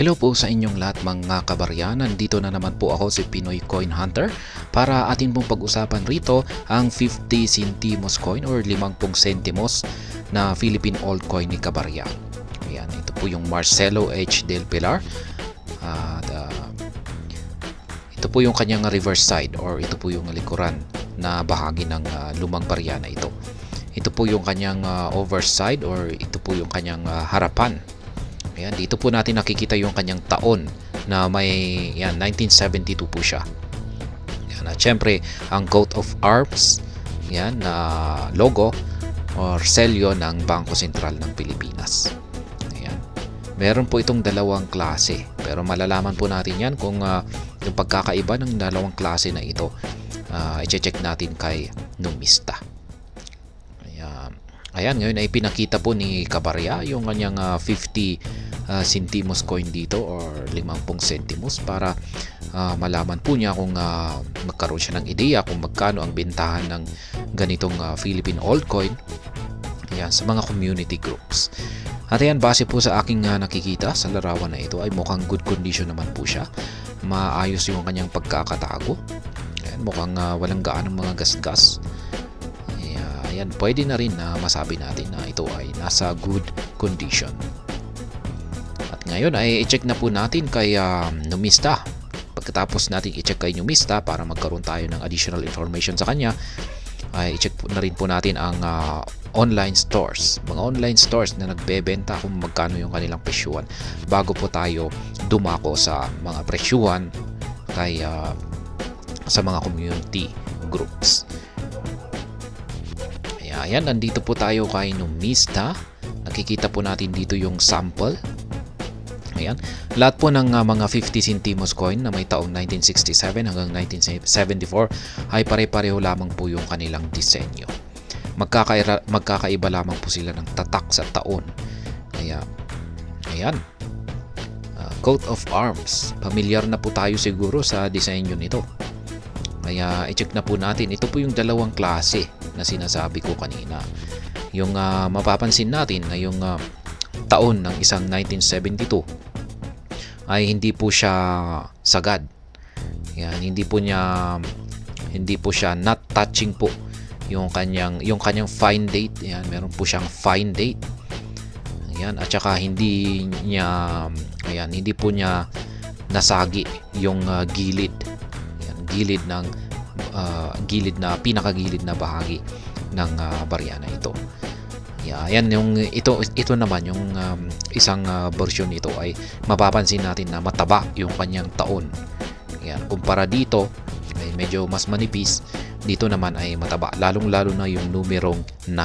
Hello po sa inyong lahat mga kabaryan. Nandito na naman po ako si Pinoy Coin Hunter para atin pong pag-usapan rito ang 50 centimos coin or 50 sentimos na Philippine old coin ni kabarya. Ayan, ito po yung Marcelo H. Del Pilar. Ito po yung kanyang reverse side or ito po yung likuran na bahagi ng lumang barya na ito. Ito po yung kanyang overside or ito po yung kanyang harapan. Ayan, dito po natin nakikita yung kanyang taon na may 1972 po siya. Ayan, at syempre ang coat of arms, yan na logo or selyo ng Bangko Sentral ng Pilipinas. Ayan. Meron po itong dalawang klase, pero malalaman po natin yan kung yung pagkakaiba ng dalawang klase na ito i-check natin kay numista. Ayan, ngayon ay pinakita po ni kabarya yung kanyang 50 centimos coin dito or 50 sentimos para malaman po niya kung magkaroon siya ng ideya kung magkano ang bentahan ng ganitong Philippine old coin, ayan, sa mga community groups. At ayan, base po sa aking nakikita sa larawan na ito ay mukhang good condition naman po siya. Maayos yung kanyang pagkakatago. Ayan, mukhang walang gaanong mga gasgas. Ayan, pwede na rin na masabi natin na ito ay nasa good condition. At ngayon ay i-check na po natin kay numista. Pagkatapos natin i-check kay numista para magkaroon tayo ng additional information sa kanya, ay i-check na rin po natin ang online stores. Mga online stores na nagbebenta kung magkano yung kanilang presyuhan bago po tayo dumako sa mga presyuhan kay sa mga community groups. Ayan, nandito po tayo kay numista. Nakikita po natin dito yung sample. Ayan, lahat po ng mga 50 centimos coin na may taong 1967 hanggang 1974 ay pare-pareho lamang po yung kanilang disenyo. Magkakaiba lamang po sila ng tatak sa taon. Kaya, ayan, coat of arms. Pamilyar na po tayo siguro sa disenyo nito. Kaya i-check na po natin. Ito po yung dalawang klase na sinasabi ko kanina. Yung mapapansin natin na yung taon ng isang 1972 ay hindi po siya sagad. Yan, hindi po siya not touching po yung kanyang fine date. Yan, meron po siyang fine date. Ayan, at saka hindi po niya nasagi yung gilid. Gilid na pinakagilid na bahagi ng barya na ito. Ayan, yung ito naman yung isang version nito ay mapapansin natin na mataba yung kanyang taon. Ayan, kumpara dito ay medyo mas manipis, dito naman ay mataba, lalong-lalo na yung numerong 9.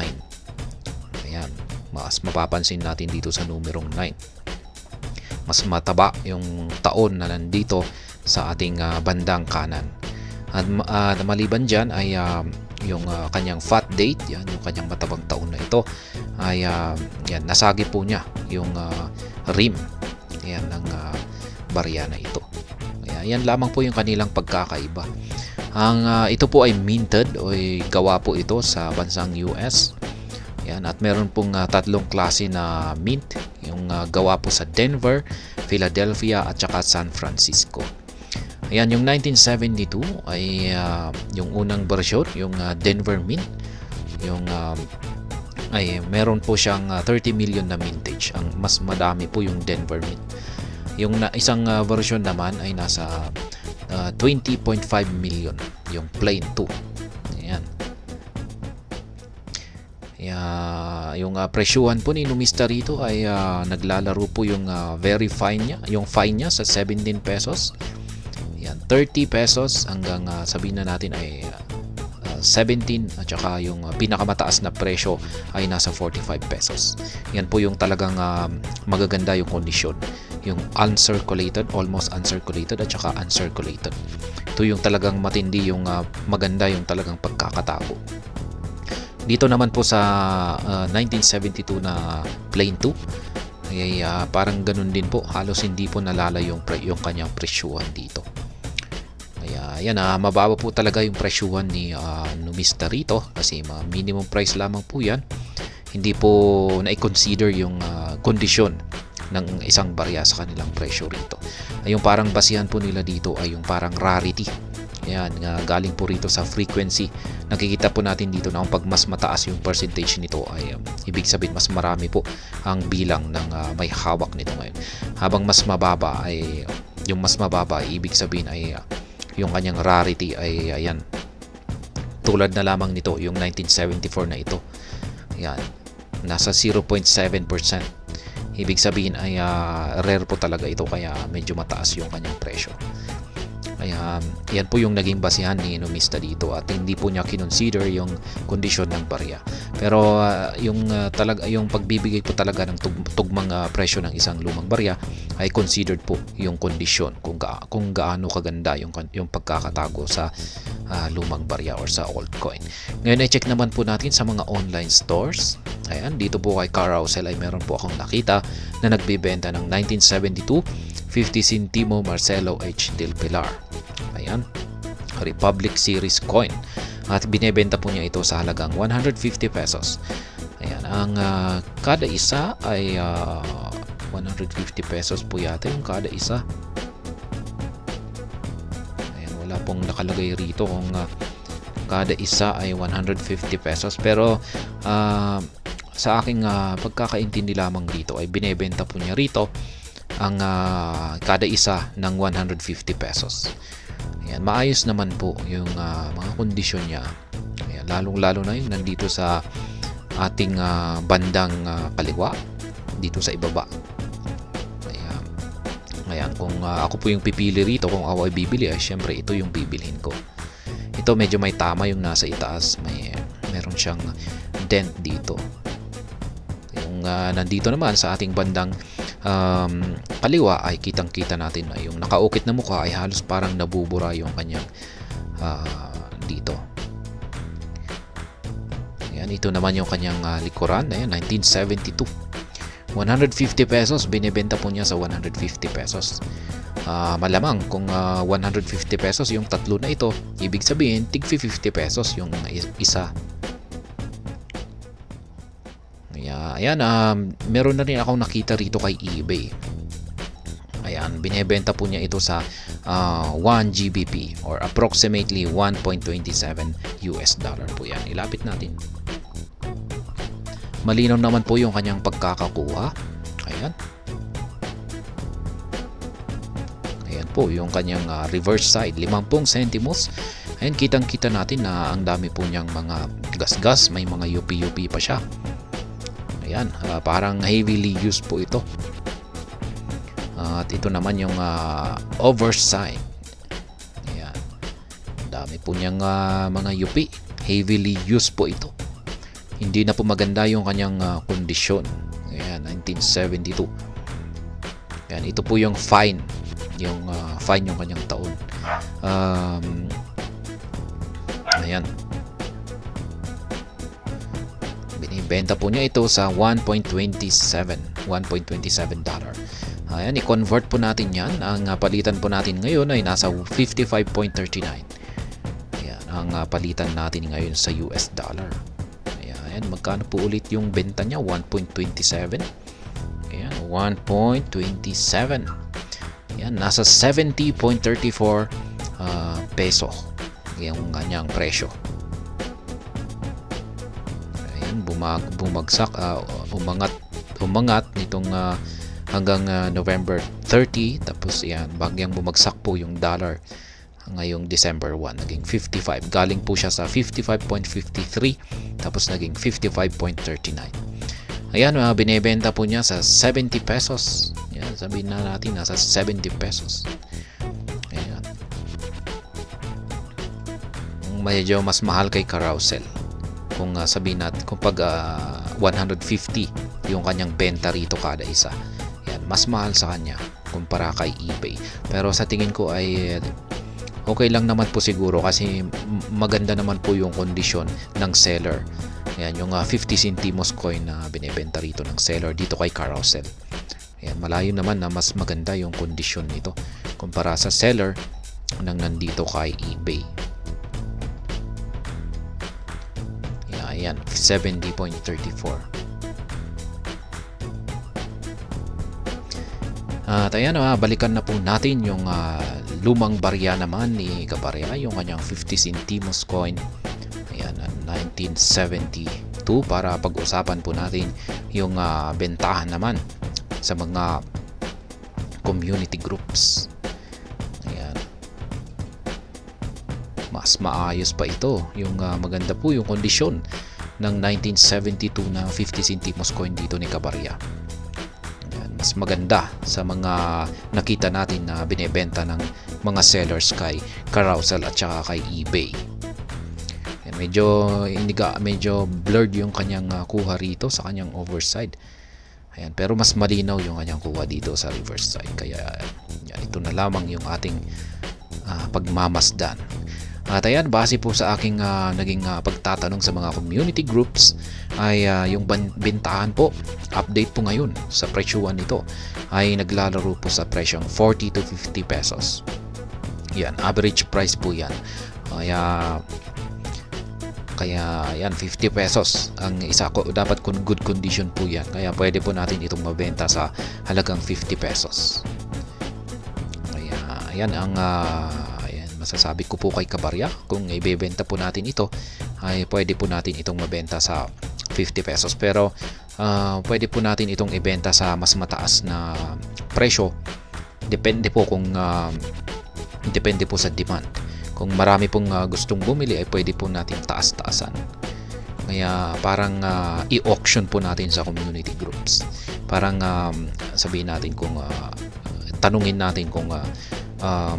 Ayan, mas mapapansin natin dito sa numerong 9. Mas mataba yung taon na nandito sa ating bandang kanan. At maliban dyan ay yung kanyang fat date, yan, yung kanyang matabang taon na ito ay yan, nasagi po niya yung rim, yan, ng barya na ito. Kaya yan lamang po yung kanilang pagkakaiba. Ito po ay minted o gawa po ito sa bansang US. Yan, at meron pong tatlong klase na mint, yung gawa po sa Denver, Philadelphia at saka San Francisco. Ayan, yung 1972 ay yung unang version, yung Denver Mint. Yung ay meron po siyang 30 million na mintage. Ang mas madami po yung Denver Mint. Yung isang version naman ay nasa 20.5 million, yung plain 2. Ayan. Yung presyuhan po ni numista rito ay naglalaro po yung very fine niya, yung fine niya sa 17 pesos. Yan, 30 pesos hanggang sabihin na natin ay 17, at saka yung pinakamataas na presyo ay nasa 45 pesos. Yan po yung talagang magaganda yung kondisyon. Yung uncirculated, almost uncirculated at saka uncirculated. Ito yung talagang matindi, yung maganda yung talagang pagkakatago. Dito naman po sa 1972 na plain 2 ay parang ganun din po, halos hindi po nalala yung kanyang presyuhan dito. Kaya yan, mababa po talaga yung presyuhan ni numista rito kasi minimum price lamang po yan. Hindi po na-consider yung kondisyon ng isang barya sa kanilang presyo rito. Yung parang basihan po nila dito ay yung parang rarity. Ayan, galing po rito sa frequency. Nakikita po natin dito na kung pag mas mataas yung percentage nito ay ibig sabihin mas marami po ang bilang ng may hawak nito ngayon. Habang mas mababa ay yung mas mababa ay ibig sabihin ay yung kanyang rarity ay ayan. Tulad na lamang nito yung 1974 na ito. Ayan, nasa 0.7%. Ibig sabihin ay rare po talaga ito kaya medyo mataas yung kanyang presyo. Kaya yan po yung naging basihan ni Numista dito at hindi po niya kinonsider yung kondisyon ng barya. Pero yung pagbibigay po talaga ng tugmang presyo ng isang lumang barya ay considered po yung kondisyon kung gaano kaganda yung pagkakatago sa lumang barya or sa old coin. Ngayon i-check naman po natin sa mga online stores. Ayan, dito po kay Carousel ay meron po akong nakita na nagbebenta ng 1972 50 Centimo Marcelo H. Del Pilar. Ayan, Republic Series coin. At binebenta po niya ito sa halagang 150 pesos. Ayan, ang kada isa ay 150 pesos po yata yung kada isa. Ayan, wala pong nakalagay rito kung kada isa ay 150 pesos. Pero sa aking pagkakaintindi lamang rito ay binebenta po niya rito ang kada isa ng 150 pesos. Ayan, maayos naman po yung mga kondisyon niya. Ayan, lalong-lalo na yung nandito sa ating bandang kaliwa, dito sa ibaba. Ayan, kung ako po yung pipili rito, kung ako ay bibili, ay syempre ito yung bibilhin ko. Ito medyo may tama yung nasa itaas, meron siyang dent dito. Yung nandito naman sa ating bandang kaliwa ay kitang-kita natin na yung nakaukit na mukha ay halos parang nabubura yung kanyang dito. Ayan, ito naman yung kanyang likuran. Ayan, 1972. 150 pesos, binibenta po niya sa 150 pesos. Malamang kung 150 pesos yung tatlo na ito, ibig sabihin tig 50 pesos yung isa. Ayan, meron na rin akong nakita rito kay eBay. Ayan, binebenta po niya ito sa 1 GBP or approximately 1.27 US dollar po yan. Ilapit natin. Malinaw naman po yung kanyang pagkakakuha. Ayan. Ayan po yung kanyang reverse side, 50 centimos. Ayan, kitang-kita natin na ang dami po niyang mga gas-gas, may mga yupi-yupi pa siya. Ayan, parang heavily used po ito. At ito naman yung overside. Ayan. Dami po niyang mga yupi. Heavily used po ito. Hindi na po maganda yung kanyang kondisyon. Ayan, 1972. Ayan, ito po yung fine. Yung fine yung kanyang taon. Ayan. Binibenta po niya ito sa 1.27 dollar. Ayan, i-convert po natin yan. Ang palitan po natin ngayon ay nasa 55.39. Ayan, ang palitan natin ngayon sa US dollar. Ayan, magkano po ulit yung benta niya? 1.27. Ayan, 1.27. Ayan, nasa 70.34 peso yung kanyang presyo. Ayan, bumagsak, umangat nitong hanggang November 30. Tapos yan, bagyang bumagsak po yung dollar ngayong December 1, naging 55. Galing po siya sa 55.53 tapos naging 55.39. Ayan, binebenta po niya sa 70 pesos. Ayan, sabihin na natin nasa 70 pesos. Ayan. Medyo mas mahal kay Carousel. Kung sabihin natin, kung pag 150 yung kanyang benta rito kada isa. Ayan, mas mahal sa kanya kumpara kay eBay. Pero sa tingin ko ay okay lang naman po siguro kasi maganda naman po yung kondisyon ng seller. Ayan, yung 50 centimos coin na binibenta rito ng seller dito kay Carousel. Ayan, malayo naman na mas maganda yung kondisyon nito kumpara sa seller nang nandito kay eBay. Ayan, 70.34. At ayan, balikan na po natin yung lumang barya naman ni Kabarya, yung kanyang 50 centimos coin. Ayan, 1972, para pag-usapan po natin yung bentahan naman sa mga community groups. Ayan. Mas maayos pa ito. Yung maganda po yung kondisyon ng 1972 na 50 centimos coin dito ni Kabarya. Ayan, mas maganda sa mga nakita natin na binebenta ng mga sellers kay Carousel at saka kay eBay. Ayan, medyo blurred yung kanyang kuha rito sa kanyang overside. Ayan, pero mas malinaw yung kanyang kuha dito sa reverse side. Kaya yan, ito na lamang yung ating pagmamasdan. At ayan, base po sa aking naging pagtatanong sa mga community groups ay yung bentahan po, update po ngayon sa presyuan nito ay naglalaro po sa presyong 40 to 50 pesos. Yan, average price po yan. Kaya yan, 50 pesos ang isa ko, dapat good condition po yan. Kaya pwede po natin itong mabenta sa halagang 50 pesos. Kaya ayan ang masasabi ko po kay Kabarya. Kung ibebenta po natin ito, ay pwede po natin itong mabenta sa 50 pesos. Pero pwede po natin itong ibenta sa mas mataas na presyo. Depende po depende po sa demand. Kung marami pong gustong bumili, ay pwede po natin taas-taasan. Kaya parang i-auction po natin sa community groups. Parang sabihin natin tanungin natin kung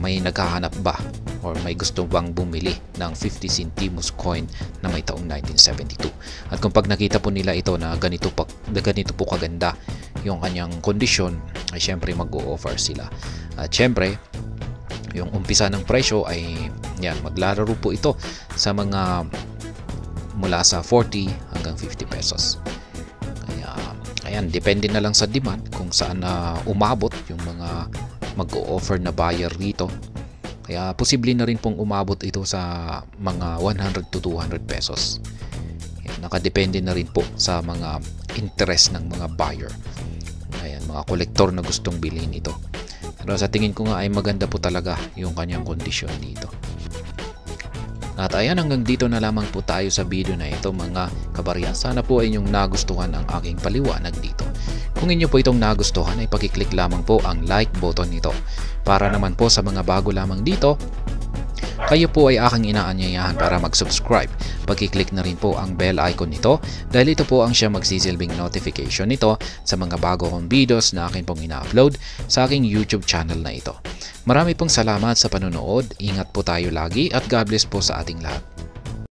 may naghahanap ba or may gusto bang bumili ng 50 centimos coin na may taong 1972. At kung pag nakita po nila ito na ganito po kaganda yung kanyang kondisyon, ay syempre mag-o-offer sila. At syempre, yung umpisa ng presyo ay yan, maglalaro po ito sa mga mula sa 40 hanggang 50 pesos. Kaya ayan, depende na lang sa demand kung saan umabot yung mga mag-o-offer na buyer rito. Kaya posible na rin pong umabot ito sa mga 100 to 200 pesos. Ayan, nakadepende na rin po sa mga interest ng mga buyer. Ayan, mga kolektor na gustong bilhin ito. Pero sa tingin ko nga ay maganda po talaga yung kanyang kondisyon dito. At ayan, hanggang dito na lamang po tayo sa video na ito mga Kabarya. Sana po ay inyong nagustuhan ang aking paliwanag dito. Kung inyo po itong nagustuhan ay pakiclick lamang po ang like button nito. Para naman po sa mga bago lamang dito, kayo po ay aking inaanyayahan para mag-subscribe. Pag-click na rin po ang bell icon nito dahil ito po ang siya magsisilbing notification nito sa mga bago kong videos na akin pong ina-upload sa aking YouTube channel na ito. Marami pong salamat sa panonood, ingat po tayo lagi at God bless po sa ating lahat.